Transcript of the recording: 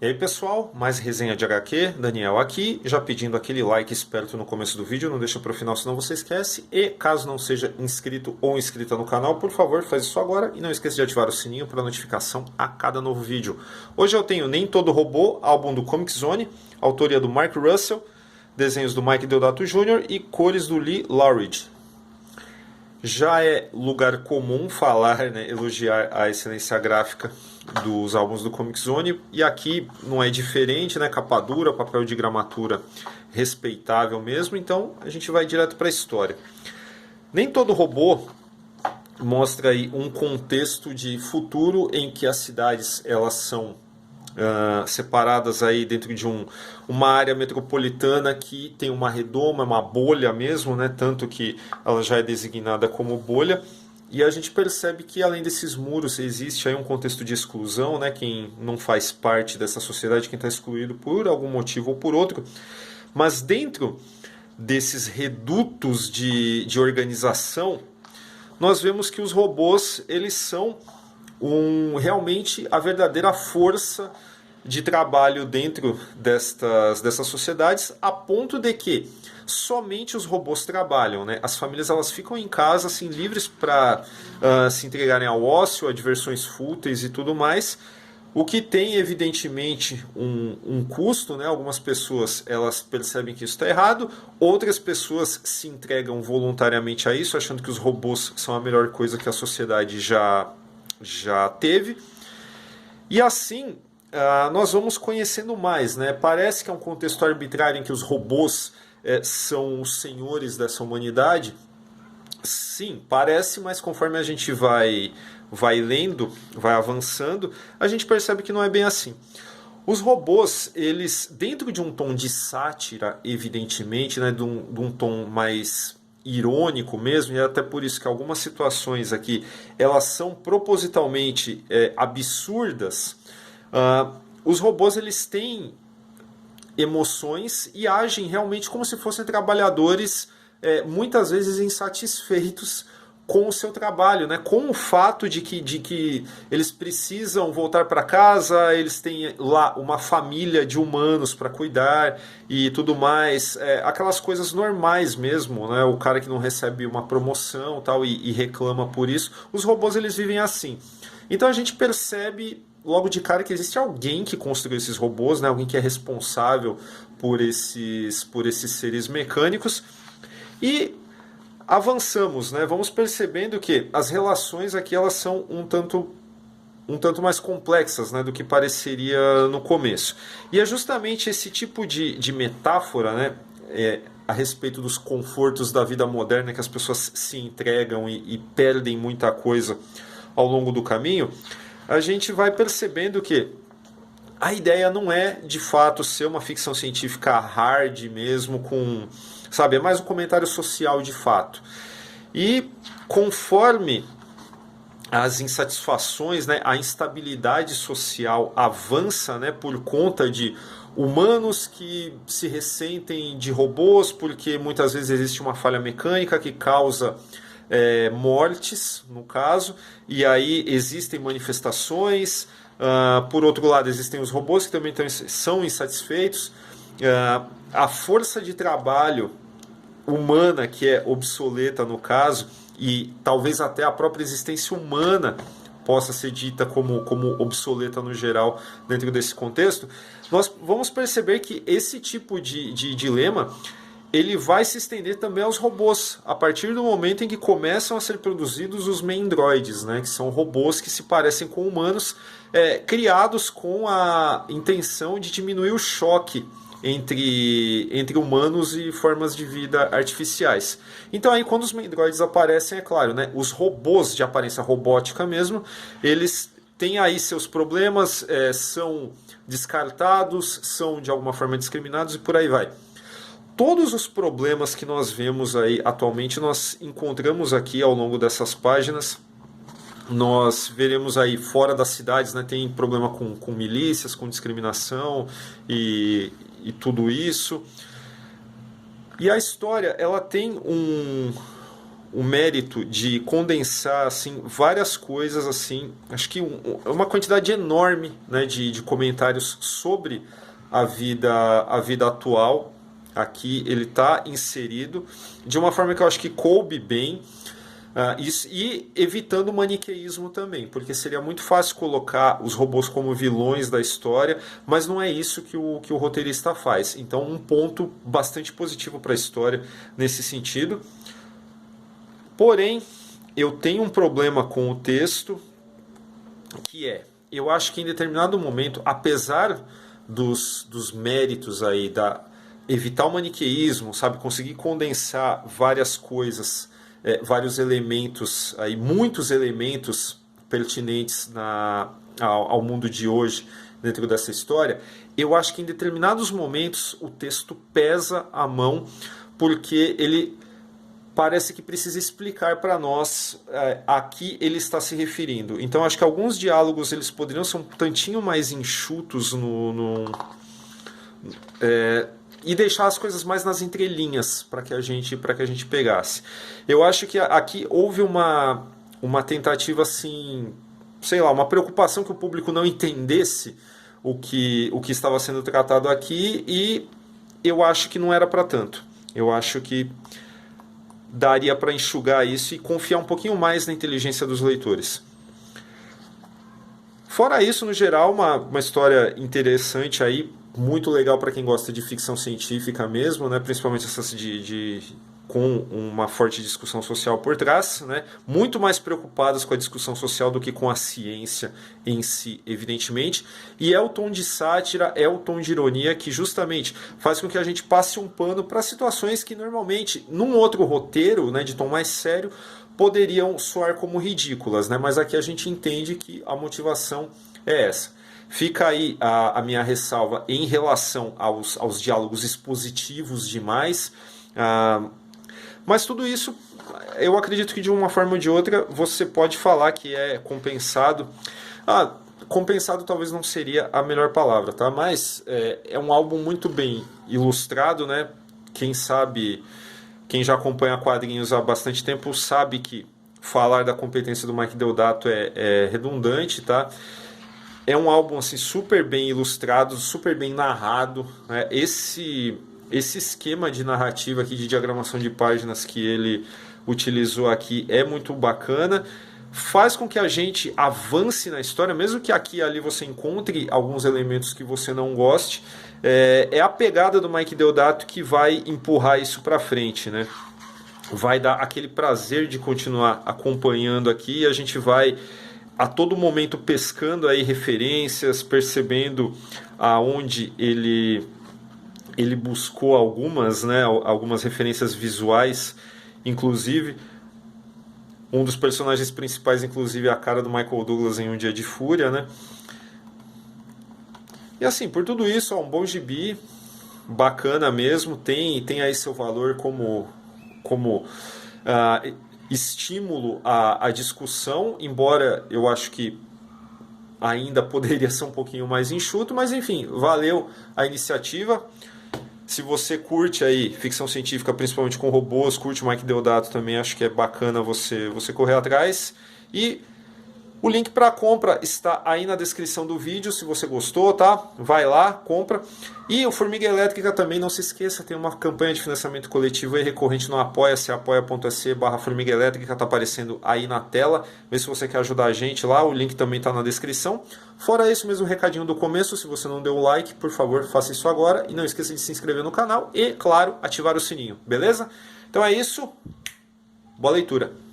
E aí pessoal, mais resenha de HQ, Daniel aqui, já pedindo aquele like esperto no começo do vídeo, não deixa para o final senão você esquece, e caso não seja inscrito ou inscrita no canal, por favor faz isso agora e não esqueça de ativar o sininho para notificação a cada novo vídeo. Hoje eu tenho Nem Todo Robô, álbum do Comic Zone, autoria do Mark Russell, desenhos do Mike Deodato Jr. e cores do Lee Lourid. Já é lugar comum falar, né, elogiar a excelência gráfica dos álbuns do Comic Zone, e aqui não é diferente, né, capa dura, papel de gramatura respeitável mesmo, então a gente vai direto para a história. Nem Todo Robô mostra aí um contexto de futuro em que as cidades elas são separadas aí dentro de uma área metropolitana que tem uma redoma, uma bolha mesmo, né? Tanto que ela já é designada como bolha. E a gente percebe que além desses muros existe aí um contexto de exclusão, né? Quem não faz parte dessa sociedade, quem está excluído por algum motivo ou por outro. Mas dentro desses redutos de organização, nós vemos que os robôs eles são realmente a verdadeira força de trabalho dentro dessas sociedades, a ponto de que somente os robôs trabalham, né? As famílias elas ficam em casa assim livres para se entregarem ao ócio, a diversões fúteis e tudo mais. O que tem evidentemente um custo, né? Algumas pessoas elas percebem que isso está errado, outras pessoas se entregam voluntariamente a isso, achando que os robôs são a melhor coisa que a sociedade já teve. E assim nós vamos conhecendo mais, né? Parece que é um contexto arbitrário em que os robôs são os senhores dessa humanidade. Sim, parece, mas conforme a gente vai lendo, vai avançando, a gente percebe que não é bem assim. Os robôs, eles, dentro de um tom de sátira, evidentemente, né, de um tom mais irônico mesmo, e é até por isso que algumas situações aqui elas são propositalmente absurdas. Os robôs eles têm emoções e agem realmente como se fossem trabalhadores muitas vezes insatisfeitos com o seu trabalho, né? Com o fato de que eles precisam voltar para casa, eles têm lá uma família de humanos para cuidar e tudo mais, aquelas coisas normais mesmo, né? O cara que não recebe uma promoção tal e reclama por isso, os robôs eles vivem assim. Então a gente percebe logo de cara que existe alguém que construiu esses robôs, né? Alguém que é responsável por esses seres mecânicos. E avançamos, né? Vamos percebendo que as relações aqui elas são um tanto mais complexas, né, do que pareceria no começo. E é justamente esse tipo de metáfora, né, a respeito dos confortos da vida moderna, que as pessoas se entregam e perdem muita coisa ao longo do caminho, a gente vai percebendo que a ideia não é de fato ser uma ficção científica hard mesmo, sabe, é mais um comentário social de fato. E conforme as insatisfações, né, a instabilidade social avança, né, por conta de humanos que se ressentem de robôs, porque muitas vezes existe uma falha mecânica que causa mortes, no caso, e aí existem manifestações. Por outro lado, existem os robôs que também são insatisfeitos. A força de trabalho humana, que é obsoleta no caso, e talvez até a própria existência humana possa ser dita como obsoleta no geral dentro desse contexto, nós vamos perceber que esse tipo de dilema ele vai se estender também aos robôs, a partir do momento em que começam a ser produzidos os Mendroids, né, que são robôs que se parecem com humanos, criados com a intenção de diminuir o choque entre humanos e formas de vida artificiais. Então aí quando os Mendroids aparecem, é claro, né, os robôs de aparência robótica mesmo, eles têm aí seus problemas, são descartados, são de alguma forma discriminados e por aí vai. Todos os problemas que nós vemos aí atualmente, nós encontramos aqui ao longo dessas páginas. Nós veremos aí fora das cidades, né, tem problema com milícias, com discriminação e tudo isso. E a história ela tem o mérito de condensar assim várias coisas, assim, acho que uma quantidade enorme, né, de comentários sobre a vida atual. Aqui ele está inserido de uma forma que eu acho que coube bem. E evitando o maniqueísmo também, porque seria muito fácil colocar os robôs como vilões da história, mas não é isso que o roteirista faz. Então, um ponto bastante positivo para a história nesse sentido. Porém, eu tenho um problema com o texto, que eu acho que em determinado momento, apesar dos méritos aí, evitar o maniqueísmo, sabe, conseguir condensar várias coisas, vários elementos, aí, muitos elementos pertinentes ao mundo de hoje dentro dessa história, eu acho que em determinados momentos o texto pesa a mão, porque ele parece que precisa explicar para nós a que ele está se referindo. Então acho que alguns diálogos eles poderiam ser um tantinho mais enxutos e deixar as coisas mais nas entrelinhas para que a gente pegasse. Eu acho que aqui houve uma tentativa assim, sei lá, uma preocupação que o público não entendesse o que estava sendo tratado aqui, e eu acho que não era para tanto. Eu acho que daria para enxugar isso e confiar um pouquinho mais na inteligência dos leitores. Fora isso, no geral, uma história interessante aí, muito legal para quem gosta de ficção científica mesmo, né? Principalmente essas com uma forte discussão social por trás, né? Muito mais preocupadas com a discussão social do que com a ciência em si, evidentemente. E é o tom de sátira, é o tom de ironia que justamente faz com que a gente passe um pano para situações que normalmente, num outro roteiro, né, de tom mais sério, poderiam soar como ridículas, né? Mas aqui a gente entende que a motivação é essa. Fica aí a minha ressalva em relação aos diálogos expositivos demais. Mas tudo isso, eu acredito que de uma forma ou de outra você pode falar que é compensado. Compensado talvez não seria a melhor palavra, tá? Mas é um álbum muito bem ilustrado, né? Quem sabe, quem já acompanha quadrinhos há bastante tempo sabe que falar da competência do Mike Deodato é redundante, tá? É um álbum assim, super bem ilustrado, super bem narrado, né? Esse esquema de narrativa aqui, de diagramação de páginas que ele utilizou aqui é muito bacana, faz com que a gente avance na história, mesmo que aqui e ali você encontre alguns elementos que você não goste. É a pegada do Mike Deodato que vai empurrar isso para frente, né? Vai dar aquele prazer de continuar acompanhando aqui, e a gente vai a todo momento pescando aí referências, percebendo aonde ele buscou algumas, né, algumas referências visuais, inclusive um dos personagens principais, inclusive a cara do Michael Douglas em Um Dia de Fúria, né? E assim, por tudo isso, um bom gibi, bacana mesmo, tem aí seu valor como estímulo à discussão, embora eu acho que ainda poderia ser um pouquinho mais enxuto, mas enfim, valeu a iniciativa. Se você curte aí ficção científica, principalmente com robôs, curte Mike Deodato também, acho que é bacana você correr atrás. E o link para compra está aí na descrição do vídeo, se você gostou, tá? Vai lá, compra. E o Formiga Elétrica também, não se esqueça, tem uma campanha de financiamento coletivo aí recorrente no Apoia-se, apoia.se/Formiga Elétrica, tá aparecendo aí na tela. Vê se você quer ajudar a gente lá, o link também tá na descrição. Fora isso, mesmo recadinho do começo, se você não deu o like, por favor, faça isso agora. E não esqueça de se inscrever no canal e, claro, ativar o sininho, beleza? Então é isso, boa leitura!